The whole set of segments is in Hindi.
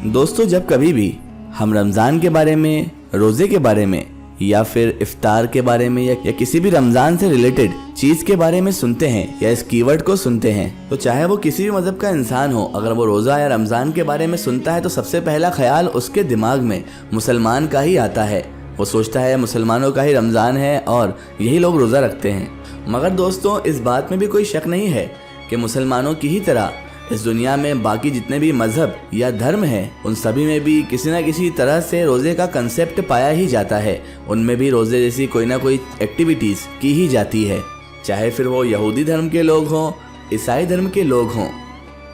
दोस्तों, जब कभी भी हम रमज़ान के बारे में, रोज़े के बारे में या फिर इफ्तार के बारे में या किसी भी रमज़ान से रिलेटेड चीज़ के बारे में सुनते हैं या इस कीवर्ड को सुनते हैं, तो चाहे वो किसी भी मज़हब का इंसान हो, अगर वो रोज़ा या रमज़ान के बारे में सुनता है तो सबसे पहला ख्याल उसके दिमाग में मुसलमान का ही आता है। वो सोचता है मुसलमानों का ही रमज़ान है और यही लोग रोज़ा रखते हैं। मगर दोस्तों, इस बात में भी कोई शक नहीं है कि मुसलमानों की ही तरह इस दुनिया में बाकी जितने भी मजहब या धर्म हैं, उन सभी में भी किसी न किसी तरह से रोज़े का कंसेप्ट पाया ही जाता है। उनमें भी रोज़े जैसी कोई ना कोई एक्टिविटीज़ की ही जाती है, चाहे फिर वो यहूदी धर्म के लोग हों, ईसाई धर्म के लोग हों,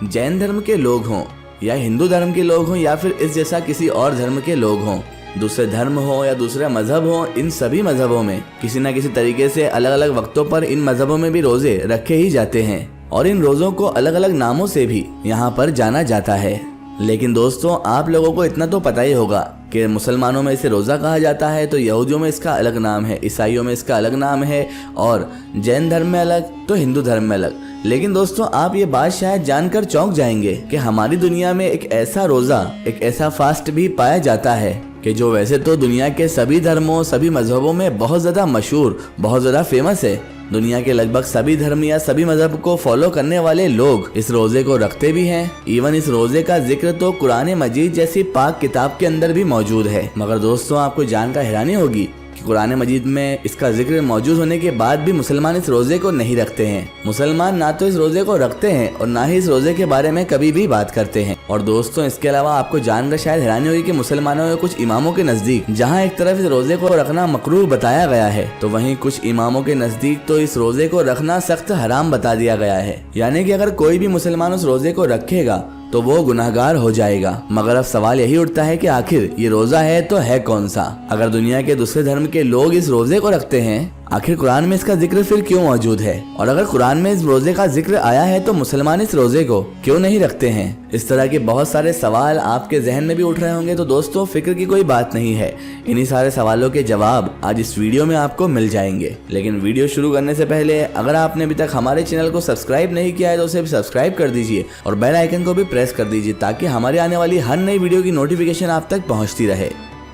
जैन धर्म के लोग हों या हिंदू धर्म के लोग हों या फिर इस जैसा किसी और धर्म के लोग हों। दूसरे धर्म हो या दूसरा मजहब हो, इन सभी मजहबों में किसी न किसी तरीके से अलग अलग वक्तों पर इन मजहबों में भी रोज़े रखे ही जाते हैं और इन रोज़ों को अलग अलग नामों से भी यहाँ पर जाना जाता है। लेकिन दोस्तों, आप लोगों को इतना तो पता ही होगा कि मुसलमानों में इसे रोज़ा कहा जाता है, तो यहूदियों में इसका अलग नाम है, ईसाइयों में इसका अलग नाम है और जैन धर्म में अलग, तो हिंदू धर्म में अलग। लेकिन दोस्तों, आप ये बात शायद जानकर चौंक जाएंगे कि हमारी दुनिया में एक ऐसा रोज़ा, एक ऐसा फास्ट भी पाया जाता है कि जो वैसे तो दुनिया के सभी धर्मों, सभी मजहबों में बहुत ज़्यादा मशहूर, बहुत ज़्यादा फेमस है। दुनिया के लगभग सभी धर्म या सभी मजहब को फॉलो करने वाले लोग इस रोजे को रखते भी हैं। इवन इस रोजे का जिक्र तो कुरान मजीद जैसी पाक किताब के अंदर भी मौजूद है। मगर दोस्तों, आपको जानकर हैरानी होगी कि कुरान मजीद में इसका जिक्र मौजूद होने के बाद भी मुसलमान इस रोजे को नहीं रखते हैं। मुसलमान ना तो इस रोजे को रखते हैं और ना ही इस रोजे के बारे में कभी भी बात करते हैं। और दोस्तों, इसके अलावा आपको जानकर शायद हैरानी होगी कि मुसलमानों के कुछ इमामों के नजदीक जहां एक तरफ इस रोजे को रखना मकरूह बताया गया है, तो वहीं कुछ इमामों के नजदीक तो इस रोजे को रखना सख्त हराम बता दिया गया है। यानी कि अगर कोई भी मुसलमान उस रोजे को रखेगा तो वो गुनाहगार हो जाएगा। मगर अब सवाल यही उठता है कि आखिर ये रोजा है तो है कौन सा? अगर दुनिया के दूसरे धर्म के लोग इस रोजे को रखते हैं, आखिर कुरान में इसका जिक्र फिर क्यों मौजूद है? और अगर कुरान में इस रोजे का जिक्र आया है तो मुसलमान इस रोजे को क्यों नहीं रखते हैं? इस तरह के बहुत सारे सवाल आपके जहन में भी उठ रहे होंगे। तो दोस्तों, फिक्र की कोई बात नहीं है, इन्हीं सारे सवालों के जवाब आज इस वीडियो में आपको मिल जाएंगे। लेकिन वीडियो शुरू करने से पहले अगर आपने अभी तक हमारे चैनल को सब्सक्राइब नहीं किया है तो उसे भी सब्सक्राइब कर दीजिए और बेल आइकन को भी प्रेस कर दीजिए ताकि हमारी आने वाली हर नई वीडियो की नोटिफिकेशन आप तक पहुंचती रहे।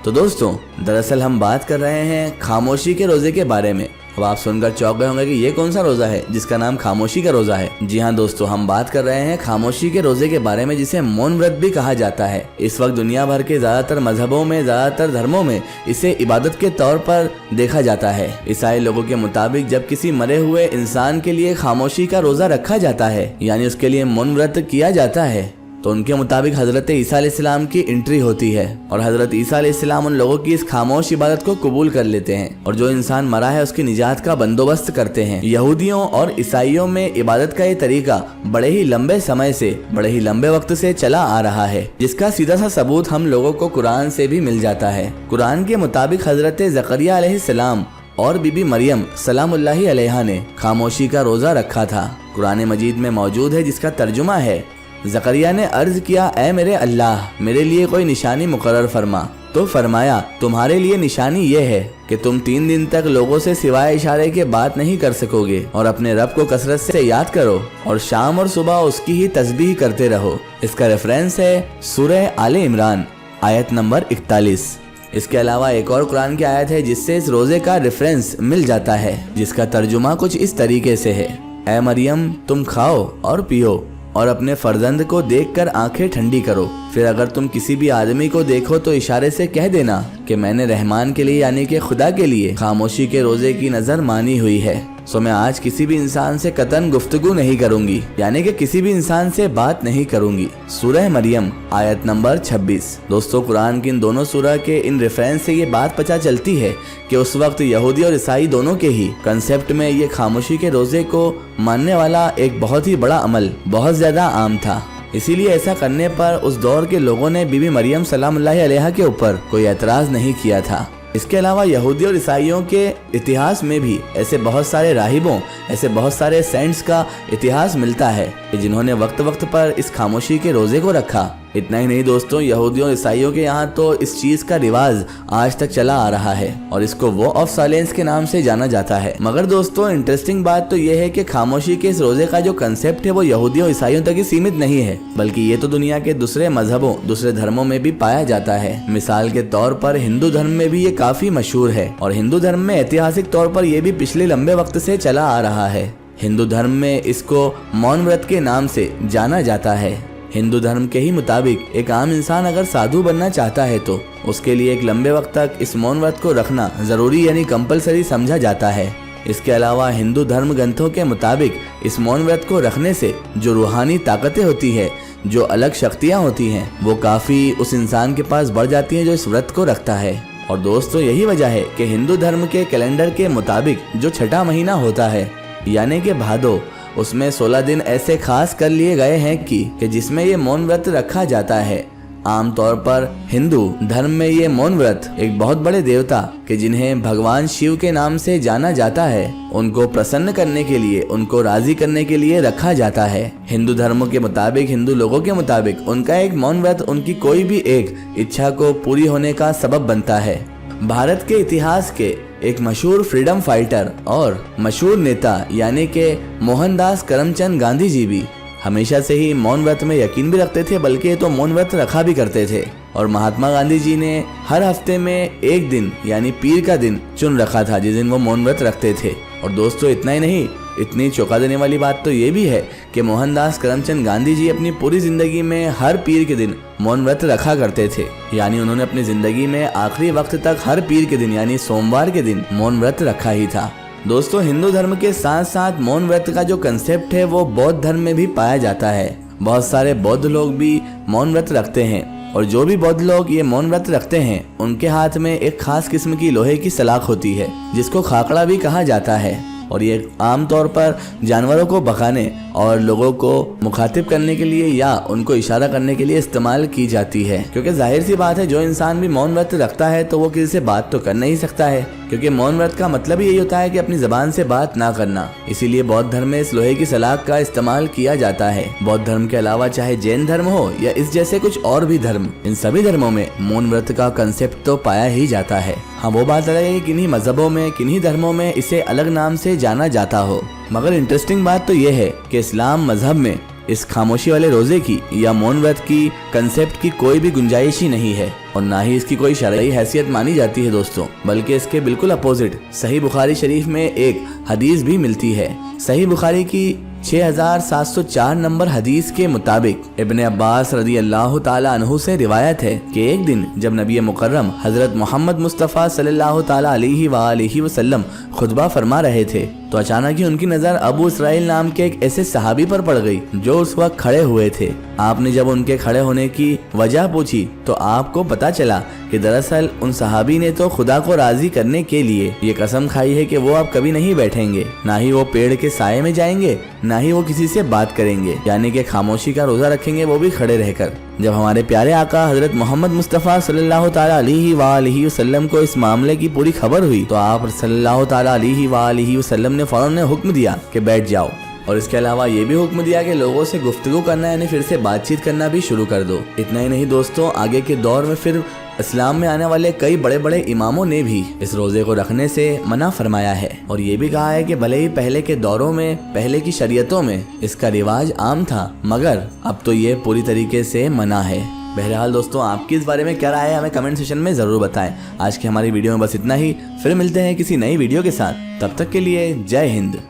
तो दोस्तों, दरअसल हम बात कर रहे हैं खामोशी के रोजे के बारे में। अब आप सुनकर चौंक गए होंगे कि ये कौन सा रोजा है जिसका नाम खामोशी का रोजा है। जी हाँ दोस्तों, हम बात कर रहे हैं खामोशी के रोजे के बारे में, जिसे मौन व्रत भी कहा जाता है। इस वक्त दुनिया भर के ज्यादातर मजहबों में, ज्यादातर धर्मों में इसे इबादत के तौर पर देखा जाता है। ईसाई लोगों के मुताबिक जब किसी मरे हुए इंसान के लिए खामोशी का रोजा रखा जाता है, यानी उसके लिए मौन व्रत किया जाता है, तो उनके मुताबिक हजरत ईसा अलैहिस्सलाम की एंट्री होती है और हजरत ईसा अलैहिस्सलाम उन लोगों की इस खामोश इबादत को कबूल कर लेते हैं और जो इंसान मरा है उसकी निजात का बंदोबस्त करते हैं। यहूदियों और ईसाइयों में इबादत का ये तरीका बड़े ही लंबे समय से, बड़े ही लंबे वक्त से चला आ रहा है, जिसका सीधा सा सबूत हम लोगों को कुरान से भी मिल जाता है। कुरान के मुताबिक हजरत ज़करिया अलैहिस्सलाम और बीबी मरियम सलामुल्लाहि अलैहा ने खामोशी का रोजा रखा था। कुरान मजीद में मौजूद है, जिसका तर्जुमा है, ज़करिया ने अर्ज किया, ऐ मेरे अल्लाह, मेरे लिए कोई निशानी मुकर्रर फरमा। तो फरमाया, तुम्हारे लिए निशानी ये है कि तुम 3 दिन तक लोगों से सिवाय इशारे के बात नहीं कर सकोगे और अपने रब को कसरत से याद करो और शाम और सुबह उसकी ही तस्बीह करते रहो। इसका रेफरेंस है सूरह आले इमरान आयत नंबर 41। इसके अलावा एक और कुरान की आयत है जिससे इस रोजे का रेफरेंस मिल जाता है, जिसका तर्जुमा कुछ इस तरीके से है, ऐ मरियम, तुम खाओ और पियो और अपने फर्जंद को देखकर आंखें ठंडी करो। फिर अगर तुम किसी भी आदमी को देखो तो इशारे से कह देना कि मैंने रहमान के लिए, यानी कि खुदा के लिए, खामोशी के रोजे की नजर मानी हुई है। सो मैं आज किसी भी इंसान से कतन गुफ्तगू नहीं करूंगी, यानी कि किसी भी इंसान से बात नहीं करूंगी। सूरह मरियम आयत नंबर 26। दोस्तों, कुरान की इन दोनों सूरह के इन रेफरेंस से ये बात पता चलती है कि उस वक्त यहूदी और ईसाई दोनों के ही कंसेप्ट में ये खामोशी के रोजे को मानने वाला एक बहुत ही बड़ा अमल बहुत ज्यादा आम था। इसीलिए ऐसा करने पर उस दौर के लोगों ने बीबी मरियम सलामुल्लाहि अलैहा के ऊपर कोई एतराज नहीं किया था। इसके अलावा यहूदी और ईसाइयों के इतिहास में भी ऐसे बहुत सारे राहिबों, ऐसे बहुत सारे सेंट्स का इतिहास मिलता है कि जिन्होंने वक्त वक्त पर इस खामोशी के रोजे को रखा इतना ही नहीं दोस्तों, यहूदियों ईसाइयों के यहाँ तो इस चीज का रिवाज आज तक चला आ रहा है और इसको वॉर ऑफ साइलेंस के नाम से जाना जाता है। मगर दोस्तों इंटरेस्टिंग बात तो यह है कि खामोशी के इस रोजे का जो कंसेप्ट है वो यहूदियों ईसाइयों तक ही सीमित नहीं है, बल्कि ये तो दुनिया के दूसरे मजहबों, दूसरे धर्मों में भी पाया जाता है। मिसाल के तौर पर हिंदू धर्म में भी ये काफी मशहूर है और हिंदू धर्म में ऐतिहासिक तौर पर यह भी पिछले लंबे वक्त से चला आ रहा है। हिंदू धर्म में इसको मौन व्रत के नाम से जाना जाता है। हिंदू धर्म के ही मुताबिक एक आम इंसान अगर साधु बनना चाहता है तो उसके लिए एक लंबे वक्त तक इस मौन व्रत को रखना जरूरी यानी कंपलसरी समझा जाता है। इसके अलावा हिंदू धर्म ग्रंथों के मुताबिक इस मौन व्रत को रखने से जो रूहानी ताकतें होती है, जो अलग शक्तियाँ होती हैं, वो काफी उस इंसान के पास बढ़ जाती हैं जो इस व्रत को रखता है। और दोस्तों यही वजह है कि हिंदू धर्म के कैलेंडर के मुताबिक जो छठा महीना होता है यानी कि भादो, उसमें 16 दिन ऐसे खास कर लिए गए हैं कि जिसमें ये मौन व्रत रखा जाता है। आमतौर पर हिंदू धर्म में ये मौन व्रत एक बहुत बड़े देवता के जिन्हें भगवान शिव के नाम से जाना जाता है, उनको प्रसन्न करने के लिए, उनको राजी करने के लिए रखा जाता है। हिंदू धर्मों के मुताबिक, हिंदू लोगों के मुताबिक उनका एक मौन व्रत उनकी कोई भी एक इच्छा को पूरी होने का सबब बनता है। भारत के इतिहास के एक मशहूर फ्रीडम फाइटर और मशहूर नेता यानी कि मोहनदास करमचंद गांधी जी भी हमेशा से ही मौन व्रत में यकीन भी रखते थे, बल्कि ये तो मौन व्रत रखा भी करते थे। और महात्मा गांधी जी ने हर हफ्ते में एक दिन यानी पीर का दिन चुन रखा था जिस दिन वो मौन व्रत रखते थे। और दोस्तों इतना ही नहीं, इतनी चौंका देने वाली बात तो ये भी है कि मोहनदास करमचंद गांधी जी अपनी पूरी जिंदगी में हर पीर के दिन मौन व्रत रखा करते थे। यानी उन्होंने अपनी जिंदगी में आखिरी वक्त तक हर पीर के दिन यानी सोमवार के दिन मौन व्रत रखा ही था। दोस्तों हिंदू धर्म के साथ साथ मौन व्रत का जो कंसेप्ट है वो बौद्ध धर्म में भी पाया जाता है। बहुत सारे बौद्ध लोग भी मौन व्रत रखते हैं और जो भी बौद्ध लोग ये मौन व्रत रखते हैं उनके हाथ में एक खास किस्म की लोहे की सलाख होती है जिसको खाकड़ा भी कहा जाता है। और ये आमतौर पर जानवरों को भगाने और लोगों को मुखातिब करने के लिए या उनको इशारा करने के लिए इस्तेमाल की जाती है। क्योंकि जाहिर सी बात है जो इंसान भी मौन व्रत रखता है तो वो किसी से बात तो कर नहीं सकता है, क्योंकि मौन व्रत का मतलब ही यही होता है कि अपनी जबान से बात ना करना। इसीलिए बौद्ध धर्म में इस लोहे की सलाख का इस्तेमाल किया जाता है। बौद्ध धर्म के अलावा चाहे जैन धर्म हो या इस जैसे कुछ और भी धर्म, इन सभी धर्मों में मौन व्रत का कंसेप्ट तो पाया ही जाता है। हाँ वो बात अलग है कि किन्हीं मजहबों में, किन्हीं धर्मों में इसे अलग नाम से जाना जाता हो, मगर इंटरेस्टिंग बात तो ये है कि इस्लाम मजहब में इस खामोशी वाले रोजे की या मौन व्रत की कंसेप्ट की कोई भी गुंजाइश ही नहीं है और ना ही इसकी कोई शरई हैसियत मानी जाती है दोस्तों, बल्कि इसके बिल्कुल अपोजिट सही बुखारी शरीफ में एक हदीस भी मिलती है। सही बुखारी की 6704 नंबर हदीस के मुताबिक इब्ने अब्बास रदी अल्लाह ताला अन्हु से रिवायत है कि एक दिन जब नबी मुकर्रम हजरत मोहम्मद मुस्तफ़ा सल्लल्लाहु ताला अलैहि वसल्लम खुतबा फरमा रहे थे तो अचानक ही उनकी नजर अबू इसराइल नाम के एक ऐसे सहाबी पर पड़ गई जो उस वक्त खड़े हुए थे। आपने जब उनके खड़े होने की वजह पूछी तो आपको पता चला कि दरअसल उन सहाबी ने तो खुदा को राजी करने के लिए ये कसम खाई है कि वो अब कभी नहीं बैठेंगे, ना ही वो पेड़ के साये में जाएंगे, ना ही वो किसी से बात करेंगे, यानी कि खामोशी का रोजा रखेंगे वो भी खड़े रहकर। जब हमारे प्यारे आका हजरत मोहम्मद मुस्तफ़ा सल्लल्लाहु ताला अलैहि वसल्लम को इस मामले की पूरी खबर हुई तो आप सल्लल्लाहु ताला अलैहि वसल्लम ने फौरन हुक्म दिया कि बैठ जाओ, और इसके अलावा ये भी हुक्म दिया कि लोगों से गुफ्तगू करना यानी फिर से बातचीत करना भी शुरू कर दो। इतना ही नहीं दोस्तों, आगे के दौर में फिर इस्लाम में आने वाले कई बड़े बड़े इमामों ने भी इस रोजे को रखने से मना फरमाया है और ये भी कहा है कि भले ही पहले के दौरों में, पहले की शरीयतों में इसका रिवाज आम था, मगर अब तो ये पूरी तरीके से मना है। बहरहाल दोस्तों, आपकी इस बारे में क्या राय है हमें कमेंट सेशन में जरूर बताएं। आज की हमारी वीडियो में बस इतना ही, फिर मिलते हैं किसी नई वीडियो के साथ, तब तक के लिए जय हिंद।